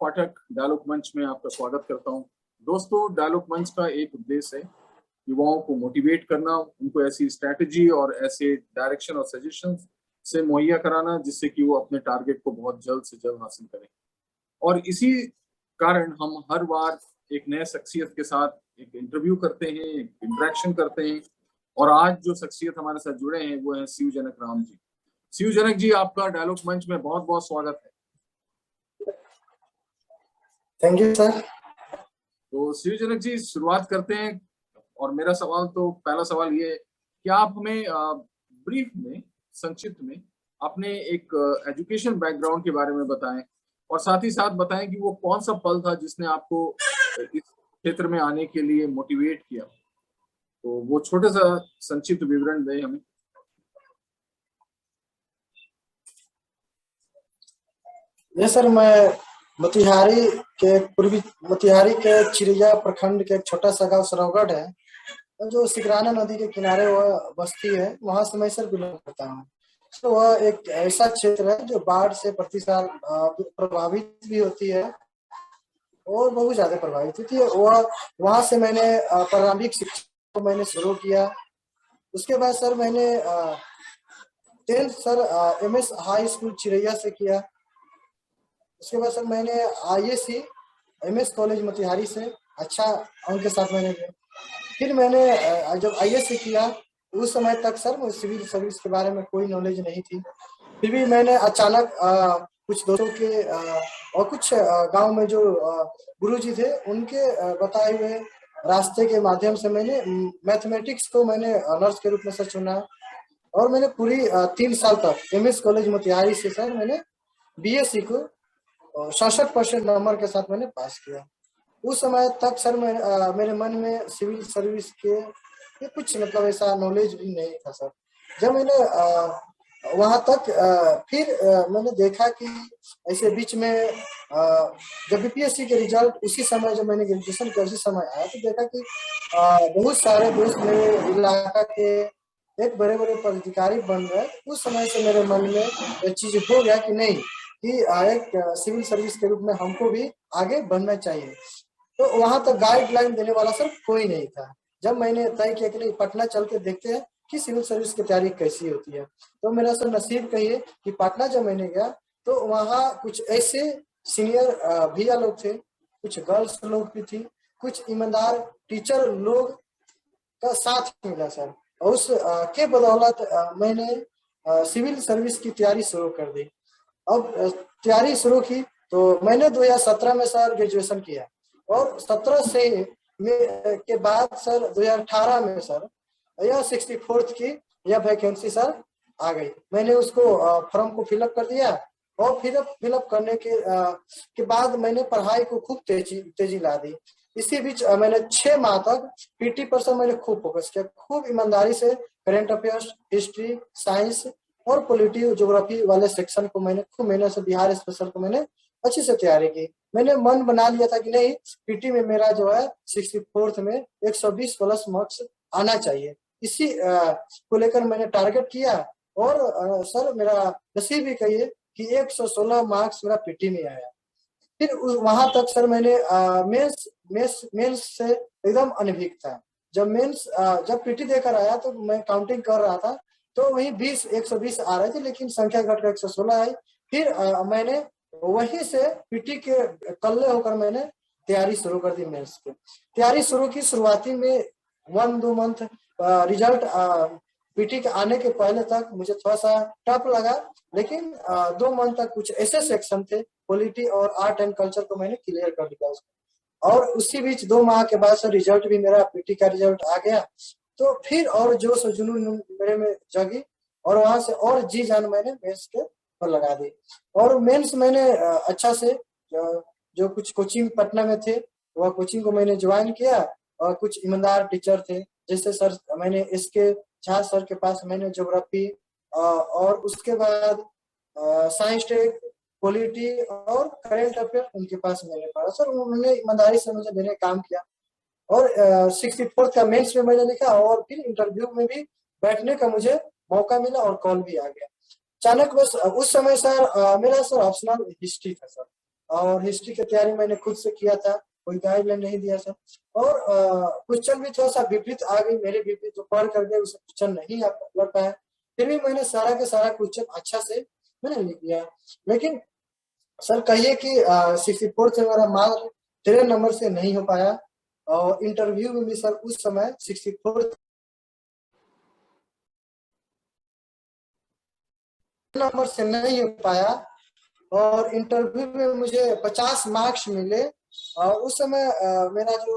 पाठक dialogue मंच में आपका स्वागत करता हूं। दोस्तों, डायलॉग मंच का एक उद्देश्य है युवाओं को मोटिवेट करना, उनको ऐसी स्ट्रैटेजी और ऐसे डायरेक्शन और सजेशन से मुहैया कराना जिससे कि वो अपने टारगेट को बहुत जल्द से जल्द हासिल करें। और इसी कारण हम हर बार एक नए शख्सियत के साथ एक इंटरव्यू करते हैं, एक इंटरेक्शन करते हैं। और आज जो शख्सियत हमारे साथ जुड़े हैं वो है शिवजनक राम जी। शिवजनक जी, आपका डायलॉग मंच में बहुत बहुत स्वागत है। Thank you sir. तो शिवजनक जी, शुरुआत करते हैं। और मेरा सवाल तो पहला सवाल ये है कि आप हमें ब्रीफ में, संक्षिप्त में अपने एक एजुकेशन बैकग्राउंड के बारे में बताएं और साथ ही साथ बताएं कि वो कौन सा पल था जिसने आपको इस क्षेत्र में आने के लिए मोटिवेट किया। तो वो छोटे सा संक्षिप्त विवरण दें हमें। ये सर, मैं मोतिहारी के चिड़िया प्रखंड के एक छोटा सा गांव सरौगढ़ है, जो सिकराना नदी के किनारे वह बस्ती है, वहां से मैं सर बिलोंग करता हूँ। तो वह एक ऐसा क्षेत्र है जो बाढ़ से प्रति साल प्रभावित भी होती है और बहुत ज्यादा प्रभावित होती है। वहां से मैंने प्रारंभिक शिक्षा को मैंने शुरू किया। उसके बाद सर मैंने 10th sir MS high school चिड़ैया से किया। उसके बाद सर मैंने ISC MS कॉलेज मोतिहारी से अच्छा अंक के साथ मैंने लिया। फिर मैंने जब ISC किया, उस समय तक सर मुझे सिविल सर्विस के बारे में कोई नॉलेज नहीं थी। फिर भी मैंने अचानक कुछ दोस्तों के और कुछ गांव में जो गुरुजी थे, उनके बताए हुए रास्ते के माध्यम से मैंने मैथमेटिक्स को मैंने ऑनर्स के रूप में सर चुना। और मैंने पूरी 3 साल तक MS कॉलेज मोतिहारी से सर मैंने BSc को 67% नंबर के साथ मैंने पास किया। उस समय तक सर मेरे मन में सिविल सर्विस के कुछ मतलब ऐसा नॉलेज भी नहीं था सर। जब मैंने वहां तक फिर मैंने देखा कि ऐसे बीच में जब BPSC के रिजल्ट उसी समय जब मैंने ग्रेजुएशन किया उसी समय आया, तो देखा कि बहुत सारे दोस्त मेरे इलाका के एक बड़े बड़े पदाधिकारी बन गए। उस समय से मेरे मन में एक चीज हो गया कि नहीं, कि एक सिविल सर्विस के रूप में हमको भी आगे बढ़ना चाहिए। तो वहां तक गाइडलाइन देने वाला सर कोई नहीं था। जब मैंने तय किया कि नहीं, पटना चल के देखते हैं कि सिविल सर्विस की तैयारी कैसी होती है, तो मेरा सर नसीब कहिए कि पटना जब मैंने गया तो वहाँ कुछ ऐसे सीनियर भैया लोग थे, कुछ गर्ल्स लोग भी थी, कुछ ईमानदार टीचर लोग का साथ मिला सर। और उस के बदौलत मैंने सिविल सर्विस की तैयारी शुरू कर दी। अब तैयारी शुरू की तो मैंने 2017 में सर ग्रेजुएशन किया और 17 से के बाद सर 2018 में सर यह 64th की यह वैकेंसी सर आ गई। मैंने उसको फॉर्म को फिलअप कर दिया और फिलअप करने के बाद मैंने पढ़ाई को खूब तेजी ला दी। इसी बीच मैंने 6 माह तक PT पर सर मैंने खूब फोकस किया, खूब ईमानदारी से करेंट अफेयर्स, हिस्ट्री, साइंस और पॉलिटी ज्योग्राफी वाले सेक्शन को मैंने खूब मेहनत से, बिहार स्पेशल को मैंने अच्छी से तैयारी की। मैंने मन बना लिया था कि नहीं, PT में मेरा जो है 64th में 120 प्लस मार्क्स आना चाहिए। इसी को लेकर मैंने टारगेट किया और सर मेरा नसीब भी कहिए कि 116 मार्क्स मेरा PT में आया। फिर वहां तक सर मैंने मेंस से एकदम अनभिज्ञ था। जब PT देकर आया तो मैं काउंटिंग कर रहा था तो वही 120 आ रहे थे, लेकिन संख्या घटकर 116 आई। फिर मैंने वहीं से PT के कल्ले होकर मैंने तैयारी शुरू कर दी। मेंस की तैयारी शुरू की। शुरुआती में 1-2 मंथ रिजल्ट PT के आने के पहले तक मुझे थोड़ा सा टफ लगा, लेकिन 2 मंथ तक कुछ ऐसे सेक्शन थे, पॉलिटी और आर्ट एंड कल्चर को मैंने क्लियर कर दिया उसको। और उसी बीच 2 माह के बाद सर रिजल्ट भी मेरा PT का रिजल्ट आ गया। तो फिर और जोश और जुनून मेरे में जगी और वहां से और जी जान मैंने मेंस के पर लगा दी। और मेंस मैंने अच्छा से जो कुछ कोचिंग पटना में थे वह कोचिंग को मैंने ज्वाइन किया। और कुछ ईमानदार टीचर थे, जैसे सर मैंने SK झा सर के पास मैंने ज्योग्राफी और उसके बाद साइंस टेक, पॉलिटी और करेंट अफेयर उनके पास मैंने पढ़ा। सर उन्होंने ईमानदारी से मुझे मैंने काम किया और 64th का मेंस में मैंने लिखा और फिर इंटरव्यू में भी बैठने का मुझे मौका मिला और कॉल भी आ गया। अचानक बस उस समय सर मेरा सर ऑप्शनल हिस्ट्री था सर। और हिस्ट्री की तैयारी मैंने खुद से किया था, कोई गाइडलाइन नहीं दिया सर। और क्वेश्चन भी थोड़ा सा विपरीत आ गई, मेरे विपरीत जो पढ़ कर गए उसे क्वेश्चन नहीं लग पाया, फिर भी मैंने सारा के सारा क्वेश्चन अच्छा से मैंने लिख लिया। लेकिन सर कहिए कि 64 से मेरा मार्क 13 नंबर से नहीं हो पाया, और इंटरव्यू में भी सर उस समय 64 नंबर से नहीं हो पाया, और इंटरव्यू में मुझे 50 मार्क्स मिले। और उस समय मेरा जो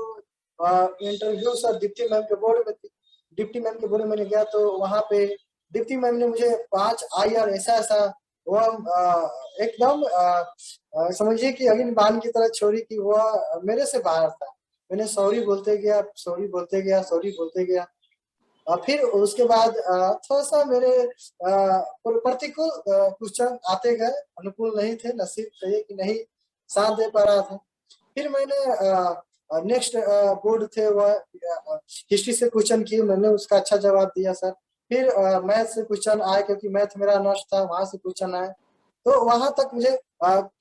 इंटरव्यू सर डिप्टी मैम के बोर्ड में थी, डिप्टी मैम के बोर्ड में मैंने गया तो वहाँ पे डिप्टी मैम ने मुझे 5 IR ऐसा ऐसा वो एकदम समझिए कि अगिन बान की तरह छोड़ी कि वह मेरे से बाहर था। मैंने सॉरी बोलते गया, सॉरी बोलते गया, सॉरी बोलते गया। फिर उसके बाद थोड़ा सा मेरे प्रतिकूल क्वेश्चन आते गए, अनुकूल नहीं थे, नसीब कहिए कि नहीं साथ दे पा रहा था। फिर मैंने नेक्स्ट बोर्ड थे वह हिस्ट्री से क्वेश्चन किए, मैंने उसका अच्छा जवाब दिया सर। फिर मैथ से क्वेश्चन आए, क्योंकि मैथ मेरा नष्ट था, वहां से क्वेश्चन आए, तो वहां तक मुझे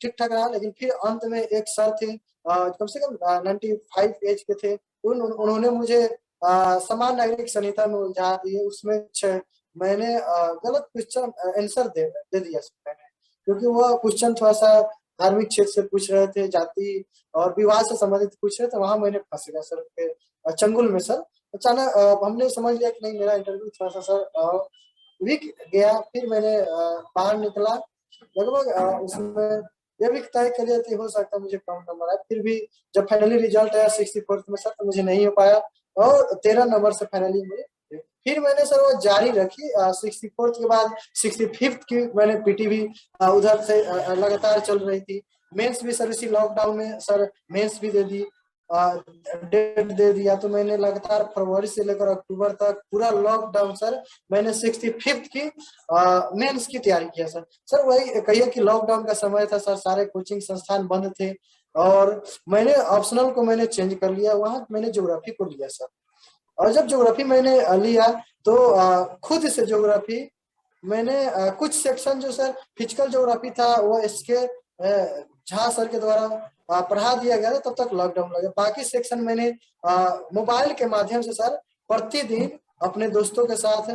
ठीक ठाक रहा। लेकिन फिर अंत में एक सर थे, कम से कम 95 एज के थे, उन्होंने मुझे समान नागरिक संहिता में उलझा दिए। उसमें मैंने गलत क्वेश्चन आंसर दे दिया सर मैंने, क्योंकि वह क्वेश्चन थोड़ा सा धार्मिक क्षेत्र से पूछ रहे थे, जाति और विवाह से संबंधित पूछ रहे थे, वहां मैंने फंस गया सर के चंगुल में सर। अचानक हमने समझ लिया कि नहीं, मेरा इंटरव्यू थोड़ा सा सर वीक गया। फिर मैंने बाहर निकला, लगभग उसमें ये भी तय कर लिया हो सकता है मुझे कम नंबर आए। फिर भी जब फाइनली रिजल्ट आया 64 में सर, तो मुझे नहीं हो पाया, और 13 नंबर से फाइनली मुझे। फिर मैंने सर वो जारी रखी, 64 के बाद 65 की मैंने पीटी भी उधर से लगातार चल रही थी। मेंस भी सर इसी लॉकडाउन में सर मेंस भी दे दी, डेट दे दिया, तो मैंने लगातार फरवरी से लेकर अक्टूबर तक पूरा लॉकडाउन सर मैंने 65 की मेंस की तैयारी किया सर। सर वही कहिए कि लॉकडाउन का समय था सर, सारे कोचिंग संस्थान बंद थे, और मैंने ऑप्शनल को मैंने चेंज कर लिया, वहां मैंने ज्योग्राफी को लिया सर। और जब ज्योग्राफी मैंने लिया तो खुद से ज्योग्राफी मैंने कुछ सेक्शन जो सर फिजिकल ज्योग्राफी था वो इसके झा सर के द्वारा पढ़ा दिया गया था, तब तक लॉकडाउन लगा। बाकी सेक्शन मैंने मोबाइल के माध्यम से सर प्रतिदिन अपने दोस्तों के साथ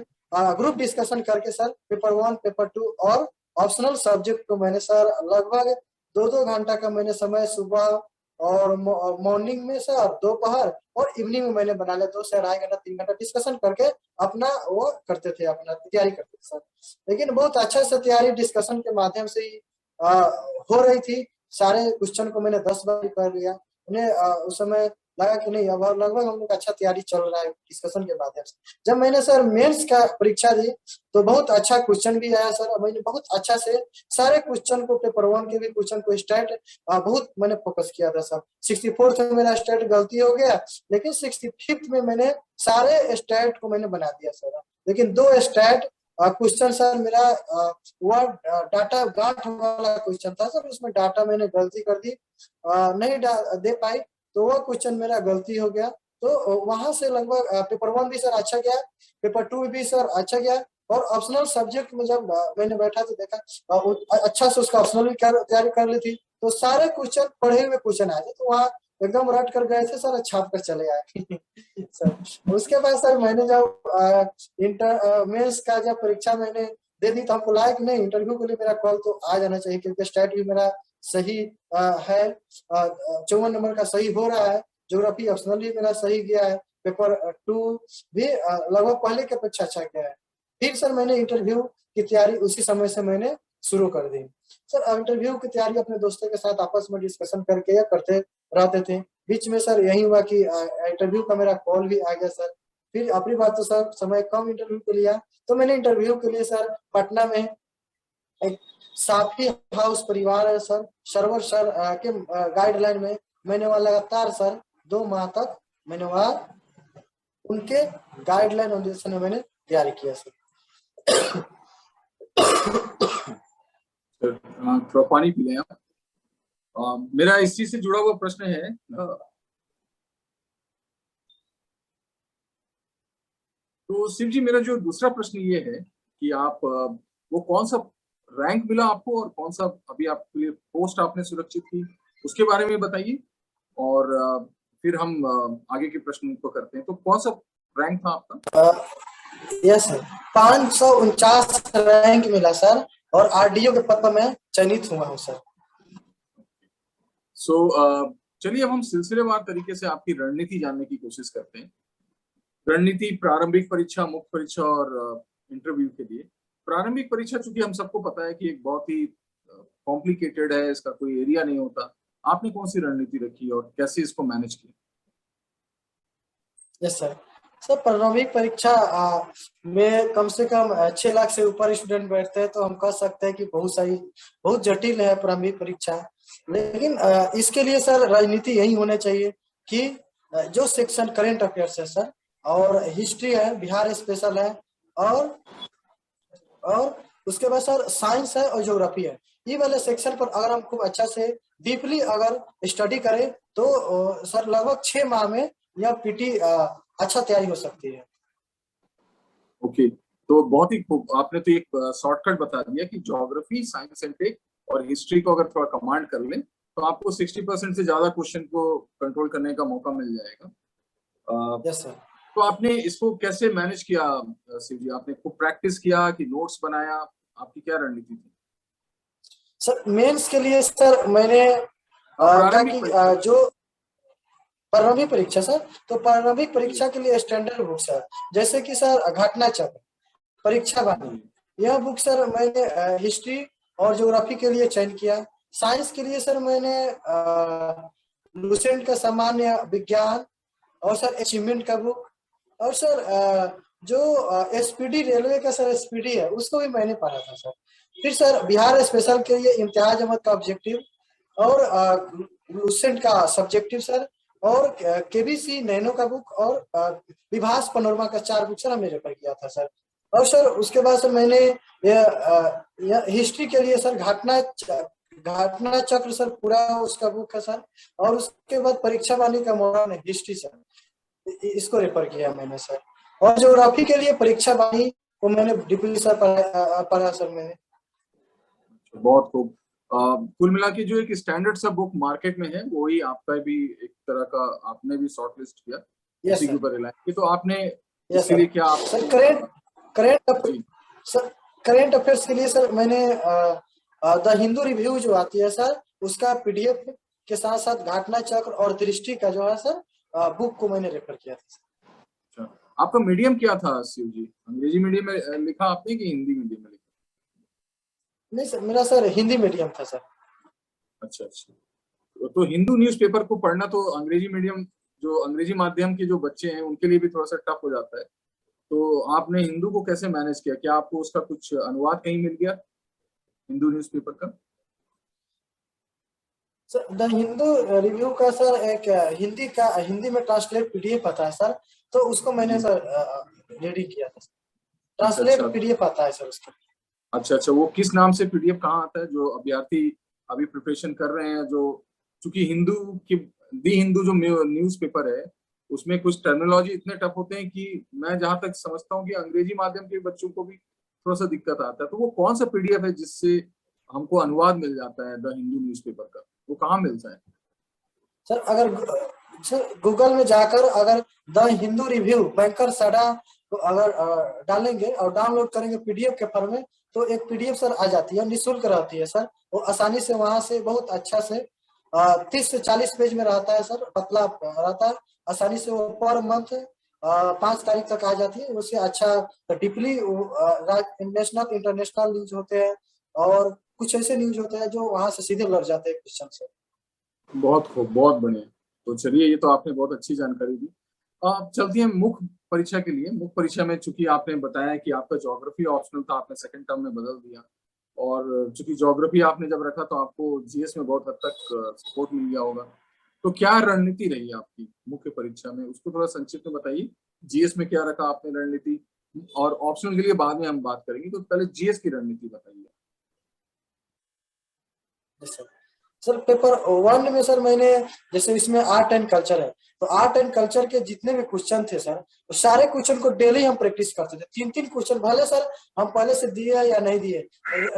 ग्रुप डिस्कशन करके सर पेपर 1 पेपर 2 और ऑप्शनल सब्जेक्ट को मैंने सर लगभग 2-2 घंटा का मैंने समय सुबह और मॉर्निंग में सर, दोपहर और इवनिंग में मैंने बना लिया, 2 से 2.5 घंटा 3 घंटा डिस्कशन करके अपना वो करते थे, अपना तैयारी करते थे सर। लेकिन बहुत अच्छा से तैयारी डिस्कशन के माध्यम से ही हो रही थी। सारे क्वेश्चन को मैंने 10 बार कर लिया। उन्हें उस समय लगा कि नहीं, अब लगभग हम लोग अच्छा तैयारी चल रहा है डिस्कशन के माध्यम से। जब मैंने सर मेंस का परीक्षा दी तो बहुत अच्छा क्वेश्चन भी आया सर, मैंने बहुत अच्छा से सारे क्वेश्चन को, पेपर 1 के भी क्वेश्चन को स्टैट बहुत मैंने फोकस किया था सर। 64 में मेरा स्टैट गलती हो गया, लेकिन 65 में मैंने सारे स्टैट को मैंने बना दिया सर। लेकिन 2 स्टैट क्वेश्चन सर मेरा वह डाटा गांठ वाला क्वेश्चन था सर, उसमें डाटा मैंने गलती कर दी, नहीं दे पाई, तो वह क्वेश्चन मेरा गलती हो गया। तो वहां से लगभग पेपर 1 भी सर अच्छा गया, पेपर 2 भी सर अच्छा गया, और ऑप्शनल सब्जेक्ट में जब मैंने बैठा तो देखा अच्छा से उसका ऑप्शनल भी तैयारी कर ली थी, तो सारे क्वेश्चन पढ़े हुए क्वेश्चन आए थे, तो वहाँ एकदम रट कर गए थे सर, छाप कर चले आए सर। उसके बाद सर मैंने जब इंटर मेंस का जब परीक्षा मैंने दे दी, तो हमको लगा कि नहीं, इंटरव्यू के लिए मेरा कॉल तो आ जाना चाहिए, क्योंकि स्टैट भी मेरा सही है, 54 नंबर का सही हो रहा है, ज्योग्राफी ऑप्शनल भी मेरा सही गया है, पेपर 2 भी लगभग पहले के अपेक्षा अच्छा गया है। फिर सर मैंने इंटरव्यू की तैयारी उसी समय से मैंने शुरू कर दी सर। इंटरव्यू की तैयारी अपने दोस्तों के साथ आपस में डिस्कशन करके या करते रहते थे। बीच में सर यही हुआ कि इंटरव्यू का मेरा कॉल भी आ गया सर। फिर अपनी बात तो सर समय कम इंटरव्यू के लिया, तो मैंने इंटरव्यू के लिए सर पटना में एक साफी हाउस परिवार है सर, सरवर सर के गाइडलाइन में मैंने वहाँ लगातार सर 2 माह तक मैंने वहाँ उनके गाइडलाइन अनुसार में मैंने तैयारी किया सर। थोड़ा पानी पी लें आप। मेरा इस चीज से जुड़ा हुआ प्रश्न है, तो शिव जी, मेरा जो दूसरा प्रश्न ये है कि आप वो कौन सा रैंक मिला आपको और कौन सा अभी आपके लिए पोस्ट आपने सुरक्षित की, उसके बारे में बताइए। और फिर हम आगे के प्रश्न को करते हैं। तो कौन सा रैंक था आपका? यस सर, 549 रैंक मिला सर, और आरडीओ के पद पर मैं चयनित हुआ हूँ सर। सो चलिए अब हम सिलसिलेवार तरीके से आपकी रणनीति जानने की कोशिश करते हैं। रणनीति प्रारंभिक परीक्षा, मुख्य परीक्षा और इंटरव्यू के लिए। प्रारंभिक परीक्षा चूंकि हम सबको पता है कि एक बहुत ही कॉम्प्लिकेटेड है, इसका कोई एरिया नहीं होता। आपने कौन सी रणनीति रखी और कैसे इसको मैनेज किया? Yes sir. सर प्रारंभिक परीक्षा में कम से कम 6 लाख से ऊपर स्टूडेंट बैठते हैं, तो हम कह सकते हैं कि बहुत जटिल है प्रारंभिक परीक्षा। लेकिन इसके लिए सर रणनीति यही होना चाहिए कि जो सेक्शन करेंट अफेयर्स है सर, और हिस्ट्री है, बिहार स्पेशल है, और और उसके बाद सर साइंस है और ज्योग्राफी है। ये वाले सेक्शन पर अगर हम खूब अच्छा से डीपली अगर स्टडी करें तो सर लगभग 6 माह में यह पीटी अच्छा तैयारी हो सकती है। ओके, तो बहुत ही खूब, आपने तो एक शॉर्टकट बता दिया कि ज्योग्राफी, साइंस एंड टेक और हिस्ट्री को अगर थोड़ा कमांड कर लें तो आपको 60% से ज्यादा क्वेश्चन को कंट्रोल करने का मौका मिल जाएगा। Yes sir. तो आपने इसको कैसे मैनेज किया शिव जी? आपने खूब प्रैक्टिस किया कि नोट्स बनाया? आपकी क्या रणनीति थी? सर मेंस के लिए सर मैंने क्या प्रारंभिक कि परीक्षा। जो प्रारंभिक परीक्षा सर, तो प्रारंभिक परीक्षा के लिए स्टैंडर्ड बुक्स है, जैसे कि सर घटना चक्र, परीक्षा वाणी, यह बुक सर मैंने हिस्ट्री और ज्योग्राफी के लिए चयन किया। साइंस के लिए सर मैंने लुसेंट का सामान्य विज्ञान, और सर अचीवमेंट का बुक, और सर जो एसपीडी रेलवे का सर एसपीडी है उसको भी मैंने पढ़ा था सर। फिर सर बिहार स्पेशल के लिए इम्तियाज अहमद का ऑब्जेक्टिव, और लुसेंट का सब्जेक्टिव सर, और केबीसी नैनो का बुक, और विभास पनोरमा का 4 बुक सर हमने रेफर किया था सर। और सर उसके बाद सर मैंने यह हिस्ट्री के लिए सर घटना चक्र सर पूरा उसका बुक है सर, और उसके बाद परीक्षा वाणी का मॉडर्न हिस्ट्री सर, इसको रेफर किया मैंने सर। और ज्योग्राफी के लिए परीक्षा वाणी को मैंने डीपली सर पढ़ा सर मैंने। बहुत खूब। कुल मिला के जो एक स्टैंडर्ड सा बुक मार्केट में है वही आपका भी एक तरह का, आपने भी शॉर्ट लिस्ट किया, यस उसी के सर। ऊपर रिलायंस की। तो आपने यस इसके सर। लिए क्या आप सर करेंट करेंट जी सर करेंट अफेयर्स के लिए सर मैंने द हिंदू रिव्यू जो आती है सर, उसका पीडीएफ के साथ साथ घटना चक्र और दृष्टि का जो है सर बुक को मैंने रेफर किया था। अच्छा, आपका मीडियम क्या था शिव जी? अंग्रेजी मीडियम में लिखा आपने कि हिंदी मीडियम में लिखा? नहीं सर, मेरा सर हिंदी मीडियम था सर। अच्छा अच्छा। तो हिंदू न्यूज़पेपर को पढ़ना तो अंग्रेजी मीडियम, जो अंग्रेजी माध्यम के जो बच्चे हैं उनके लिए भी थोड़ा सा टफ हो जाता है। तो आपने हिंदू को कैसे मैनेज किया? क्या आपको उसका कुछ अनुवाद कहीं मिल गया हिंदू न्यूज़पेपर का? सर द हिंदू रिव्यू का सर एक हिंदी में ट्रांसलेट पीडीएफ आता है सर, तो उसको मैंने जी। सर रेडी किया था। अच्छा अच्छा। ट्रांसलेट पीडीएफ आता है सर उसका। अच्छा अच्छा, वो किस नाम से पीडीएफ कहाँ आता है जो अभ्यर्थी अभी प्रिपरेशन कर रहे हैं? जो चूंकि हिंदू की, दी हिंदू जो न्यूज़पेपर है उसमें कुछ टर्मिनोलॉजी इतने टफ होते हैं कि मैं जहां तक समझता हूँ कि अंग्रेजी माध्यम के बच्चों को भी थोड़ा सा दिक्कत आता है। तो वो कौन सा पीडीएफ है जिससे हमको अनुवाद मिल जाता है द हिंदू न्यूज़पेपर का? वो कहाँ मिलता है? सर अगर सर गूगल में जाकर अगर द हिंदू रिव्यू बैंकर सडा तो अगर डालेंगे और डाउनलोड करेंगे पीडीएफ के फॉर्म में, तो एक पीडीएफ सर आ जाती है, निःशुल्क रहती है सर। वो आसानी से वहां से बहुत अच्छा से 30 से 40 पेज में रहता है सर, पतला रहता है, आसानी से वो पर मंथ 5 तारीख तक आ जाती है। उससे अच्छा डीपली नेशनल इंटरनेशनल न्यूज होते हैं, और कुछ ऐसे न्यूज होते हैं जो वहां से सीधे लड़ जाते हैं क्वेश्चन से। बहुत खूब, बहुत बढ़िया। तो चलिए, ये तो आपने बहुत अच्छी जानकारी दी। अब चलती हैं मुख्य परीक्षा के लिए। मुख्य परीक्षा में चूंकि आपने बताया कि आपका ज्योग्राफी ऑप्शनल था, आपने सेकंड टर्म में बदल दिया, और चूंकि ज्योग्राफी आपने जब रखा तो आपको जीएस में बहुत हद तक सपोर्ट मिल गया होगा। तो क्या रणनीति रही आपकी मुख्य परीक्षा में, उसको थोड़ा संक्षिप्त में बताइए। जीएस में क्या रखा आपने रणनीति, और ऑप्शनल के लिए बाद में हम बात करेंगे, तो पहले जीएस की रणनीति बताइए। सर पेपर 1 में सर मैंने, जैसे इसमें आर्ट एंड कल्चर है, तो आर्ट एंड कल्चर के जितने भी क्वेश्चन थे सर, तो सारे क्वेश्चन को डेली हम प्रैक्टिस करते थे। 3-3 क्वेश्चन, भले सर हम पहले से दिए या नहीं दिए,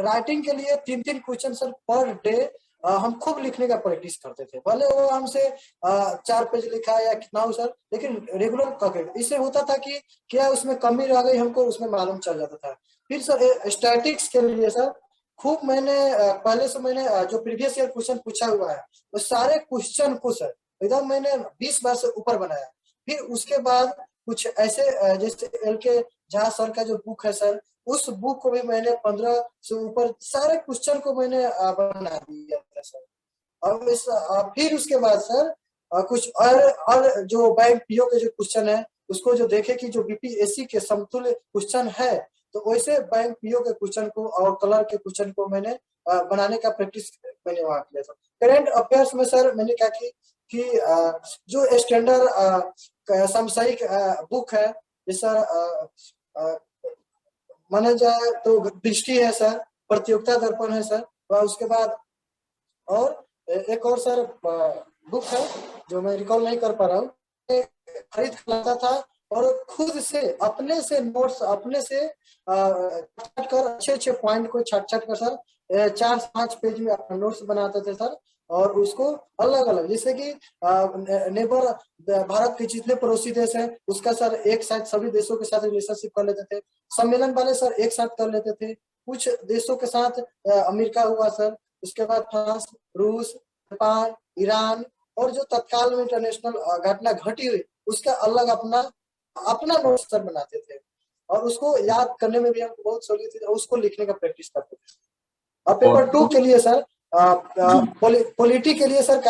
राइटिंग के लिए 3-3 क्वेश्चन सर पर डे हम खूब लिखने का प्रैक्टिस करते थे। भले वो हमसे 4 पेज लिखा या कितना हो सर, लेकिन रेगुलर करके, इससे होता था कि क्या उसमें कमी रह गई हमको उसमें मालूम चल जाता था। फिर सर स्टैटिक्स के लिए सर खूब मैंने पहले से मैंने जो प्रीवियस ईयर क्वेश्चन पूछा हुआ है वो सारे क्वेश्चन को सर एकदम मैंने 20 बार से ऊपर बनाया। फिर उसके बाद कुछ ऐसे जैसे एल के झा सर का जो बुक है सर, उस बुक को भी मैंने 15 से ऊपर सारे क्वेश्चन को मैंने बना दिया था सर। और फिर उसके बाद सर कुछ और जो बैंक पीओ के जो क्वेश्चन है उसको जो देखे कि जो बीपीएससी के समतुल्य क्वेश्चन है, तो वैसे बैंक पीओ के क्वेश्चन को और कलर के क्वेश्चन को मैंने बनाने का प्रैक्टिस मैंने वहां किया था। करंट अफेयर्स में सर मैंने क्या कि जो स्टैंडर्ड सामयिक बुक है, जैसा माना जाए तो दृष्टि है सर, प्रतियोगिता दर्पण है सर, और उसके बाद और एक और सर बुक है जो मैं रिकॉल नहीं कर पा रहा हूँ, खरीद लाता था और खुद से अपने से नोट्स अपने से छाट कर अच्छे पॉइंट को छाट कर सर 4-5 पेज में अपना नोट्स बनाते थे सर। और उसको अलग अलग, जैसे कि नेबर भारत के जितने पड़ोसी देश हैं उसका सर एक साथ सभी देशों के साथ रिलेशनशिप कर लेते थे। सम्मेलन वाले सर एक साथ कर लेते थे। कुछ देशों के साथ अमेरिका हुआ सर, उसके बाद फ्रांस, रूस, जापान, ईरान, और जो तत्काल में इंटरनेशनल घटना घटी हुई उसका अलग अपना अपना नोट्स सर बनाते थे। और उसको याद करने में भी हमको बहुत सहूलियत थी, उसको लिखने का प्रैक्टिस करते थे। और पेपर 2 के लिए सर पॉलिटी के लिए सर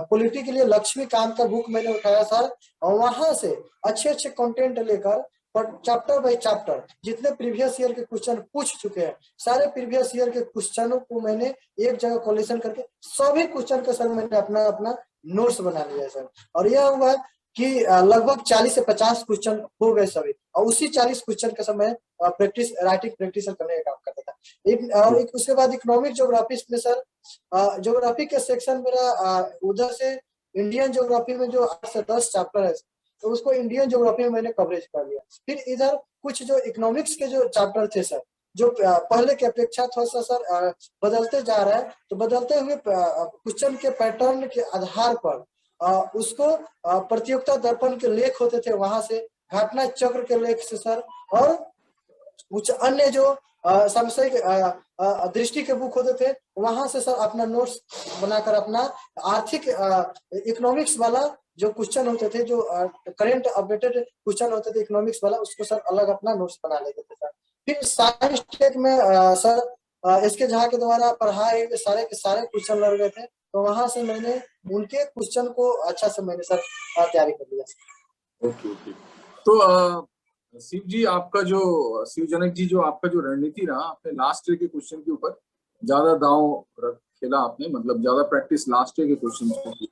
पॉलिटी के लिए लक्ष्मीकांत का बुक मैंने उठाया सर, और वहां से अच्छे कंटेंट लेकर चैप्टर बाय चैप्टर जितने प्रीवियस ईयर के क्वेश्चन पूछ चुके हैं सारे प्रीवियस ईयर के क्वेश्चनों को मैंने एक जगह कोलेक्शन करके सभी क्वेश्चन का सर मैंने अपना अपना नोट्स बना लिया सर। और यह हुआ कि लगभग 40 से 50 क्वेश्चन हो गए सभी, और उसी 40 क्वेश्चन का समय प्रैक्टिस राइटिंग प्रैक्टिस करने का काम करता था। और उसके बाद इकोनॉमिक ज्योग्राफी में सर ज्योग्राफी के सेक्शन मेरा उधर से इंडियन ज्योग्राफी में जो 8 से 10 चैप्टर है तो उसको इंडियन ज्योग्राफी में मैंने कवरेज कर लिया। फिर इधर कुछ जो इकोनॉमिक्स के जो चैप्टर थे सर, जो पहले के अपेक्षा थोड़ा सा सर बदलते जा रहा है, तो बदलते हुए क्वेश्चन के पैटर्न के आधार पर उसको प्रतियोगिता दर्पण के लेख होते थे वहां से, घटना चक्र के लेख से सर, और कुछ अन्य जो सामयिक दृष्टि के बुक होते थे वहां से सर अपना नोट्स बनाकर अपना आर्थिक इकोनॉमिक्स वाला जो क्वेश्चन होते थे, जो करंट अपडेटेड क्वेश्चन होते थे इकोनॉमिक्स वाला, उसको सर अलग अपना नोट्स बना लेते थे सर। फिर साइंस टेक में सर इसके झा के द्वारा पढ़ाए हुए सारे के सारे क्वेश्चन लग गए थे, तो वहां से मैंने उनके क्वेश्चन को अच्छा से मैंने सर तैयारी कर लिया। ओके। तो शिव जी आपका जो शिवजनक जी जो आपका जो रणनीति रहा, आपने लास्ट ईयर के क्वेश्चन के ऊपर ज्यादा दांव खेला आपने, मतलब ज्यादा प्रैक्टिस लास्ट ईयर के क्वेश्चन की,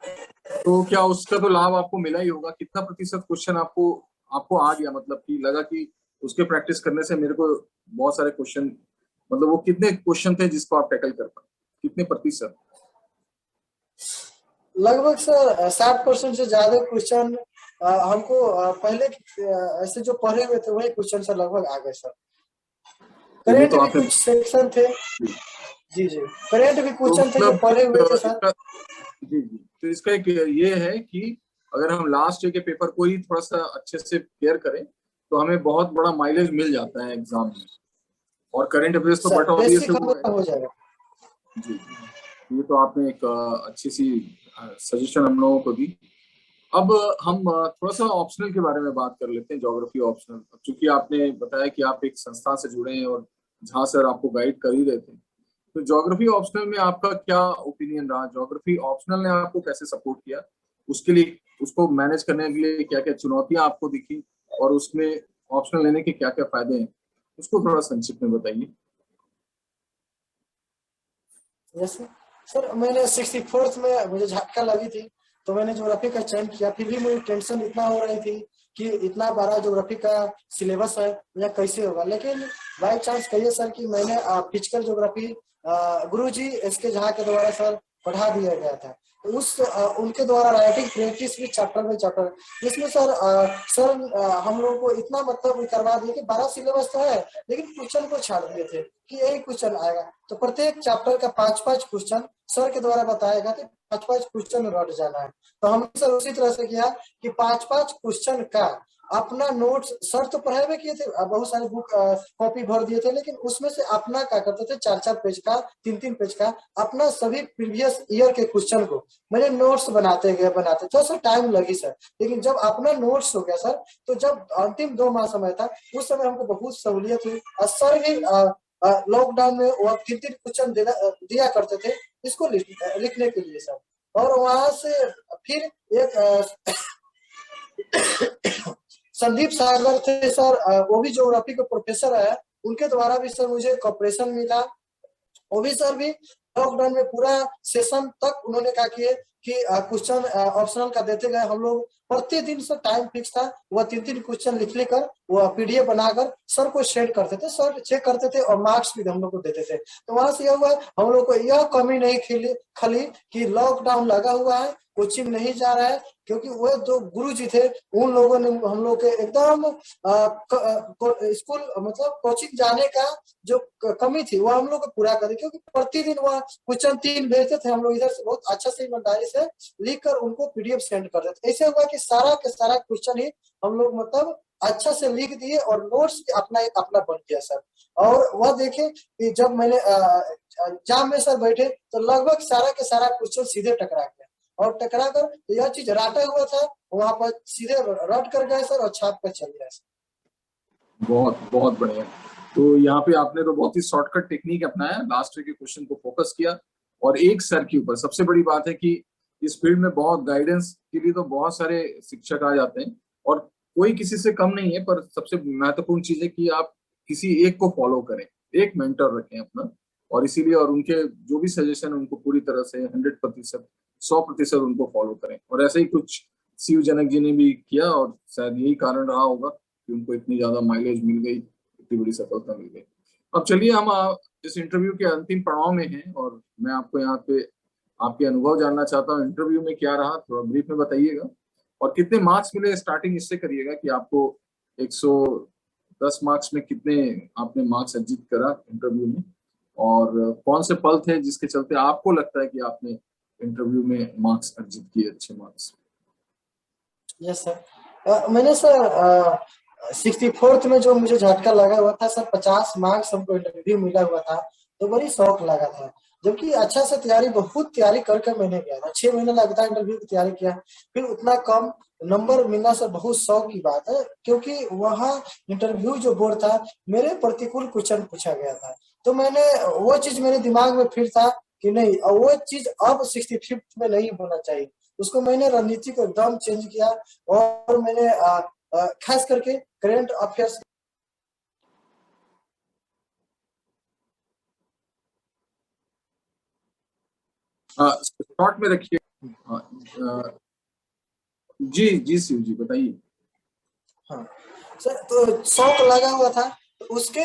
तो क्या उसका तो लाभ आपको मिला ही होगा? कितना प्रतिशत क्वेश्चन आपको आ गया, मतलब कि लगा कि उसके प्रैक्टिस करने से मेरे को बहुत सारे क्वेश्चन, मतलब वो कितने क्वेश्चन थे जिसको आप टैकल कर पाए, कितने प्रतिशत? लगभग सर 60% से ज्यादा क्वेश्चन हमको पहले ऐसे जो पढ़े हुए थे वही क्वेश्चन सर लगभग आ गए सर। करेंट भी कुछ सेक्शन थे, जी करेंट भी क्वेश्चन थे जो पढ़े हुए थे सर। जी, तो इसका एक ये है कि अगर हम लास्ट ईयर के पेपर को ही थोड़ा सा अच्छे से केयर करें तो हमें बहुत बड़ा माइलेज मिल जाता है एग्जाम में, और करंट अफेयर्स तो बट ऑब्वियसली हो जाएगा। जी, ये तो आपने एक अच्छी सी सजेशन हम लोगों को दी। अब हम थोड़ा सा ऑप्शनल के बारे में बात कर लेते हैं, ज्योग्राफी ऑप्शनल। क्योंकि आपने बताया कि आप एक संस्था से जुड़े हैं और जहाँ सर आपको गाइड कर ही रहे थे, तो ज्योग्राफी ऑप्शनल में आपका क्या ओपिनियन रहा? ज्योग्राफी ऑप्शनल ने आपको कैसे सपोर्ट किया? उसके लिए उसको मैनेज करने के लिए क्या क्या चुनौतियां आपको दिखी, और उसमें ऑप्शनल लेने के क्या क्या फायदे हैं, उसको थोड़ा संक्षिप्त में बताइए। सर मैंने 64th में मुझे झटका लगी थी तो मैंने ज्योग्राफी का चयन किया। फिर भी मुझे टेंशन इतना हो रही थी कि इतना बड़ा ज्योग्राफी का सिलेबस है या कैसे होगा, लेकिन बाय चांस कहिए सर कि मैंने फिजिकल ज्योग्राफी गुरुजी एस के झा के द्वारा सर पढ़ा दिया गया था। तो उनके द्वारा राइटिंग प्रैक्टिस भी चैप्टर में चैप्टर, जिसमें सर हम लोगों को इतना मतलब करवा दिए कि 12 सिलेबस तो है, लेकिन क्वेश्चन को छाड़ दिए थे कि यही क्वेश्चन आएगा। तो प्रत्येक चैप्टर का 5-5 क्वेश्चन सर के द्वारा बताएगा कि 5-5 क्वेश्चन रट जाना है। तो हमने सर उसी तरह से किया कि 5-5 क्वेश्चन का अपना नोट्स, सर तो पढ़ाए किए थे, बहुत सारे बुक कॉपी भर दिए थे, लेकिन उसमें से अपना क्या करते थे, 4-4 पेज का, 3-3 पेज का अपना सभी प्रीवियस ईयर के क्वेश्चन को मैंने नोट्स बनाते थोड़ा सा टाइम लगी सर, लेकिन जब अपना नोट्स हो गया सर, तो जब अंतिम 2 माह समय था, उस समय हमको बहुत सहूलियत हुई। और सर भी लॉकडाउन में वो 3-3 क्वेश्चन दिया करते थे इसको लिखने के लिए सर। और वहां से फिर एक संदीप सागर थे सर, वो भी ज्योग्राफी के प्रोफेसर है, उनके द्वारा भी सर मुझे कॉपरेशन मिला। वो भी सर भी लॉकडाउन में पूरा सेशन तक उन्होंने क्या किए कि क्वेश्चन ऑप्शनल का देते गए। हम लोग प्रतिदिन से टाइम फिक्स था, वह 3-3 क्वेश्चन लिख लेकर वो पीडीएफ बनाकर सर को शेयर करते थे, सर चेक करते थे और मार्क्स भी हम लोग को देते थे। तो वहां से यह हुआ, हम लोग को यह कमी नहीं खली कि लॉकडाउन लगा हुआ है, कोचिंग नहीं जा रहा है, क्योंकि वो जो गुरु जी थे उन लोगों ने हम लोग के एकदम स्कूल मतलब कोचिंग जाने का जो कमी थी वो हम लोग को पूरा करे, क्योंकि प्रतिदिन वह क्वेश्चन 3 भेजते थे, हम लोग इधर से बहुत अच्छा से ईमानदारी से लिख कर उनको पीडीएफ सेंड कर देते। ऐसे हुआ कि सारा के सारा क्वेश्चन ही हम लोग मतलब अच्छा से लिख दिए और नोट्स अपना अपना बन गया सर। और वह देखे कि जब मैंने एग्जाम में सर बैठे तो लगभग सारा के सारा क्वेश्चन सीधे टकरा गया, और टकरा कर यह चीज राटा हुआ था वहां पर सीधे रट कर गए सर और छाप कर चल गया सर। बहुत बहुत बढ़िया। तो यहाँ पे आपने तो बहुत ही शॉर्टकट टेक्निक अपनाया, लास्ट के क्वेश्चन को फोकस किया और एक सर के ऊपर। सबसे बड़ी बात है कि इस फील्ड में बहुत गाइडेंस के लिए तो बहुत सारे शिक्षक आ जाते हैं और कोई किसी से कम नहीं है, पर सबसे महत्वपूर्ण चीज है कि आप किसी एक को फॉलो करें, एक मेंटर रखें अपना, और इसीलिए और उनके जो भी सजेशन है उनको पूरी तरह से 100%, 100% उनको फॉलो करें। और ऐसे ही कुछ शिव जनक जी ने भी किया और शायद यही कारण रहा होगा कि उनको इतनी ज्यादा माइलेज मिल गई, इतनी बड़ी सफलता मिल गई। अब चलिए हम इस इंटरव्यू के अंतिम पड़ाव में हैं और मैं आपको यहाँ पे आपके अनुभव जानना चाहता हूँ। इंटरव्यू में क्या रहा, थोड़ा ब्रीफ में बताइएगा, और कितने मार्क्स मिले। स्टार्टिंग इससे करिएगा कि आपको 110 मार्क्स में कितने आपने मार्क्स अर्जित करा इंटरव्यू में, और कौन से पल थे जिसके चलते आपको लगता है कि आपने इंटरव्यू में मार्क्स अर्जित किए, अच्छे मार्क्स। यस सर, मैंने सर 64th में जो मुझे झटका लगा हुआ था सर, 50 मार्क्स हमको इंटरव्यू मिला हुआ था, तो बड़ी शौक लगा था। जबकि अच्छा से तैयारी, बहुत तैयारी करके मैंने गया था, 6 महीने लगता है इंटरव्यू की तैयारी किया, फिर उतना कम नंबर मिलना सर बहुत शौक की बात है, क्योंकि वहाँ इंटरव्यू जो बोर्ड था मेरे प्रतिकूल क्वेश्चन पूछा गया था। तो मैंने वो चीज मेरे दिमाग में फिर था कि नहीं, वो चीज अब 65th में नहीं होना चाहिए। उसको मैंने रणनीति को एकदम चेंज किया और मैंने खास करके करंट अफेयर्स शॉर्ट में रखिए। जी जी शिव जी बताइए। हाँ सर, तो शौक लगा हुआ था, तो उसके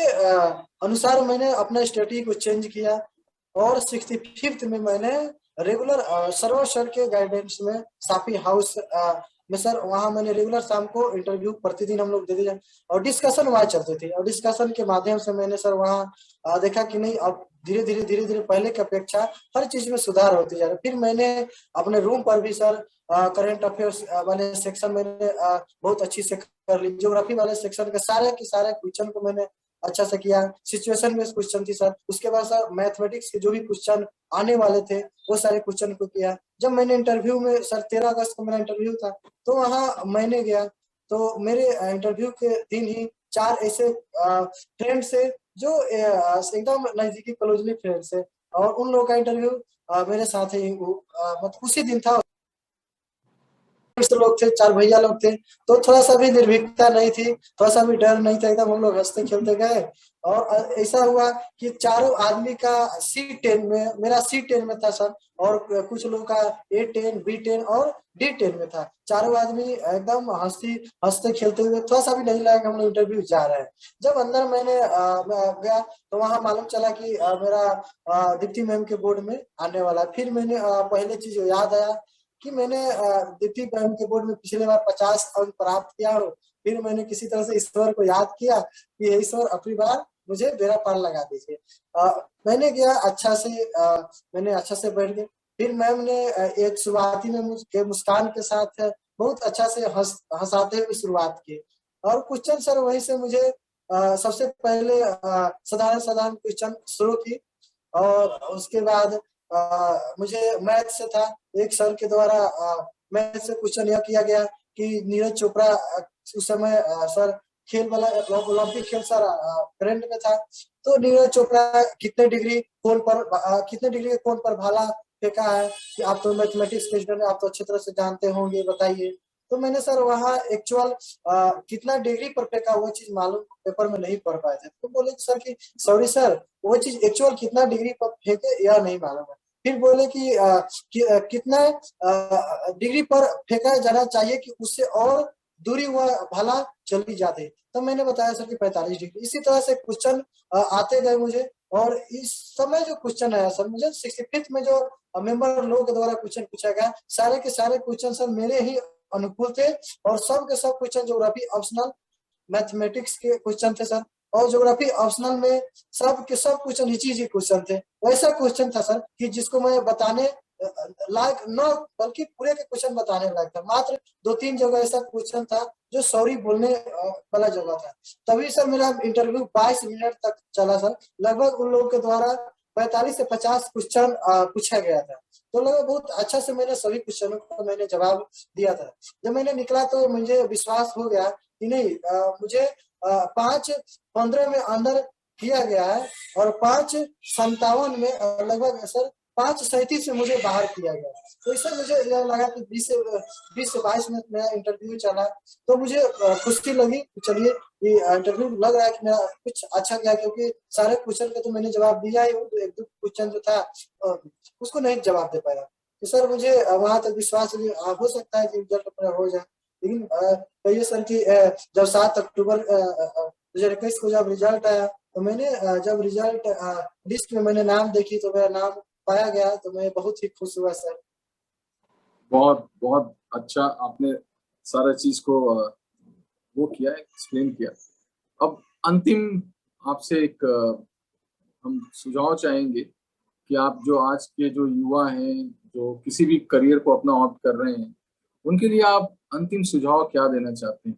अनुसार मैंने अपना स्ट्रेटजी को चेंज किया और 65th में मैंने रेगुलर सर्वर सर के गाइडेंस में साफी हाउस में सर, वहां मैंने रेगुलर शाम को इंटरव्यू प्रतिदिन हम लोग देते जाए और डिस्कशन वहां चलते थे, और डिस्कशन के माध्यम से मैंने सर वहां देखा कि नहीं, अब धीरे धीरे पहले की अपेक्षा हर चीज में सुधार होती जा रहा है। फिर मैंने अपने रूम पर भी सर करंट अफेयर्स वाले सेक्शन मैंने बहुत अच्छी से कर ली, ज्योग्राफी वाले सेक्शन के सारे के सारे क्वेश्चन को मैंने अच्छा से किया। सिचुएशन बेस्ड क्वेश्चन थी सर, उसके बाद सर मैथमेटिक्स के जो भी क्वेश्चन आने वाले थे वो सारे क्वेश्चन को किया। जब मैंने इंटरव्यू में सर 13 अगस्त को मेरा इंटरव्यू था, तो वहाँ मैंने गया, तो मेरे इंटरव्यू के दिन ही 4 ऐसे फ्रेंड से जो एकदम नजदीकी क्लोजली फ्रेंड से, और उन लोगों का इंटरव्यू मेरे साथ ही मतलब उसी दिन था। दोस्त लोग थे, 4 भैया लोग थे, तो थोड़ा सा भी निर्भीकता नहीं थी, थोड़ा सा भी डर नहीं था, एकदम हम लोग हंसते खेलते गए। और ऐसा हुआ कि चारों आदमी का C10 में, मेरा C10 में था सर, और कुछ लोगों का A10, B10 और D10 में था। चारों आदमी एकदम हंसते खेलते हुए, थोड़ा सा भी नहीं लगा कि हम लोग इंटरव्यू जा रहे हैं। जब अंदर मैं गया तो वहां मालूम चला कि मेरा दीप्ति मैम के बोर्ड में आने वाला। फिर मैंने पहले चीज याद आया कि मैंने दीप्ति मैम के बोर्ड में पिछले बार 50 अंक प्राप्त किया हूँ। फिर मैंने किसी तरह से ईश्वर को याद किया कि हे ईश्वर, अपनी बार मुझे बेड़ा पार लगा दीजिए। मैंने गया मैंने अच्छा से बैठ गया। फिर मैम ने एक शुरुआती में मुझे मुस्कान के साथ बहुत अच्छा से हंसाते हुए शुरुआत की। और क्वेश्चन सर वहीं से मुझे सबसे पहले साधारण साधारण क्वेश्चन शुरू की, और उसके बाद मुझे मैथ से था। एक सर के द्वारा मैथ से क्वेश्चन यह किया गया कि नीरज चोपड़ा उस समय सर खेल वाला ओलंपिक खेल सर करंट में था, तो नीरज चोपड़ा कितने डिग्री के कोण पर भाला फेंका है, कि आप तो मैथमेटिक्स के स्टूडेंट, आप तो अच्छी तरह से जानते होंगे, बताइए। तो मैंने सर वहाँ एक्चुअल कितना डिग्री पर फेंका वो चीज मालूम पेपर में नहीं पढ़ पाए थे, तो बोले सर कि सॉरी सर, वो चीज एक्चुअल कितना डिग्री पर फेंके यह नहीं मालूम है। फिर बोले कितना डिग्री पर फेंका जाना चाहिए कि उससे और दूरी वह भाला चली जाती। तो मैंने बताया सर कि 45 डिग्री। इसी तरह से क्वेश्चन आते गए मुझे, और इस समय जो क्वेश्चन आया सर मुझे 65th में जो मेंबर लोगों के द्वारा क्वेश्चन पूछा गया, सारे के सारे क्वेश्चन सर मेरे ही अनुकूल थे, और सब के सब क्वेश्चन ज्योग्राफी ऑप्शनल मैथमेटिक्स के क्वेश्चन थे सर। और ज्योग्राफी ऑप्शनल में सब के सब क्वेश्चन इजी क्वेश्चन थे। वैसा क्वेश्चन था सर कि जिसको मैं बताने लायक न, बल्कि पूरे के क्वेश्चन बताने लायक था। मात्र 2-3 जगह ऐसा क्वेश्चन था जो सॉरी बोलने वाला जगह था। तभी सर मेरा इंटरव्यू 22 मिनट तक चला सर। लगभग उन लोगों के द्वारा 45 से 50 क्वेश्चन पूछा गया था। तो लगभग बहुत अच्छा से मैंने सभी क्वेश्चनों को मैंने जवाब दिया था। जब मैंने निकला तो मुझे विश्वास हो गया कि नहीं, मुझे 5:15 में अंदर किया गया है, और 5:57 में लगभग सर 5:37 में मुझे बाहर किया गया। तो इससे मुझे यह लगा कि 20 से 22 मिनट मेरा इंटरव्यू चला, तो मुझे खुशी लगी। चलिए, ये इंटरव्यू लग रहा है कि मेरा कुछ अच्छा गया, क्योंकि सारे क्वेश्चन का तो मैंने जवाब दिया ही हूँ, तो 1-2 क्वेश्चन जो था उसको नहीं जवाब दे पाया। तो सर मुझे वहां तक विश्वास हो सकता है कि रिजल्ट अपना हो जाए। लेकिन कहिए सर कि जब 7 अक्टूबर 2021 को जब रिजल्ट आया, तो मैंने जब रिजल्ट लिस्ट में मैंने नाम देखी तो मेरा नाम पाया गया, तो मैं बहुत ही खुश हुआ सर। बहुत बहुत अच्छा आपने सारा चीज को वो किया, एक्सप्लेन किया। अब अंतिम आपसे एक हम सुझाव चाहेंगे कि आप जो आज के जो युवा हैं, जो किसी भी करियर को अपना ऑप्ट कर रहे हैं, उनके लिए आप अंतिम सुझाव क्या देना चाहते हैं?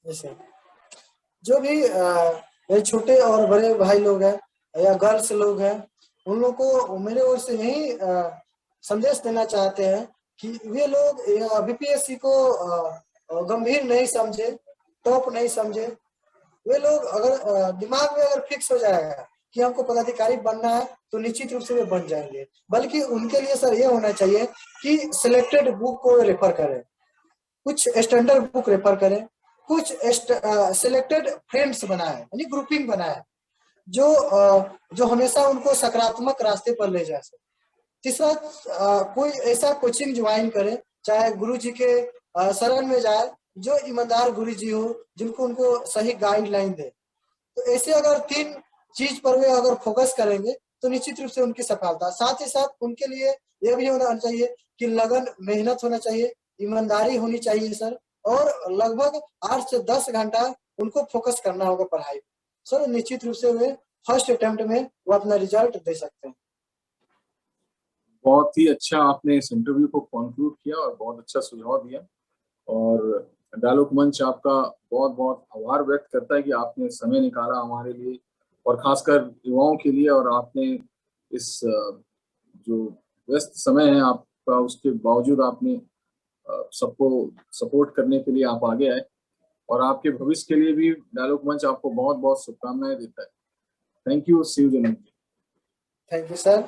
जैसे जो भी मेरे छोटे और बड़े भाई लोग हैं या गर्ल्स लोग हैं, उन लोग को मेरे ओर से यही संदेश देना चाहते हैं कि वे लोग BPSC को गंभीर नहीं समझे, टॉप नहीं समझे। वे लोग अगर दिमाग में अगर फिक्स हो जाएगा कि हमको पदाधिकारी बनना है, तो निश्चित रूप से वे बन जाएंगे। बल्कि उनके लिए सर ये होना चाहिए कि सिलेक्टेड बुक को रेफर करें, कुछ स्टैंडर्ड बुक रेफर करें, कुछ सिलेक्टेड फ्रेंड्स बनाए, यानी ग्रुपिंग बनाए, जो हमेशा उनको सकारात्मक रास्ते पर ले जा सके। तीसरा, कोई ऐसा कोचिंग ज्वाइन करे, चाहे गुरु जी के शरण में जाए, जो ईमानदार गुरु जी हो, जिनको उनको सही गाइडलाइन दे। तो ऐसे अगर 3 चीज पर वे अगर फोकस करेंगे, तो निश्चित रूप से उनकी सफलता। साथ ही साथ उनके लिए यह भी होना चाहिए कि लगन, मेहनत होना चाहिए, ईमानदारी होनी चाहिए सर, और लगभग 8 से 10 घंटा उनको फोकस करना होगा पढ़ाई पर। सर निश्चित रूप से वे फर्स्ट अटेम्प्ट में वो अपना रिजल्ट दे सकते हैं। बहुत ही अच्छा आपने इस इंटरव्यू को कंक्लूड किया और बहुत अच्छा सुझाव दिया। और डायलॉग मंच आपका बहुत बहुत आभार व्यक्त करता है कि आपने समय निकाला हमारे लिए, और खासकर युवाओं के लिए। और आपने इस जो व्यस्त समय है आपका, उसके बावजूद आपने सबको सपोर्ट करने के लिए आप आगे आए। और आपके भविष्य के लिए भी डायलॉग मंच आपको बहुत बहुत शुभकामनाएं देता है। Thank you, see you. Thank you sir.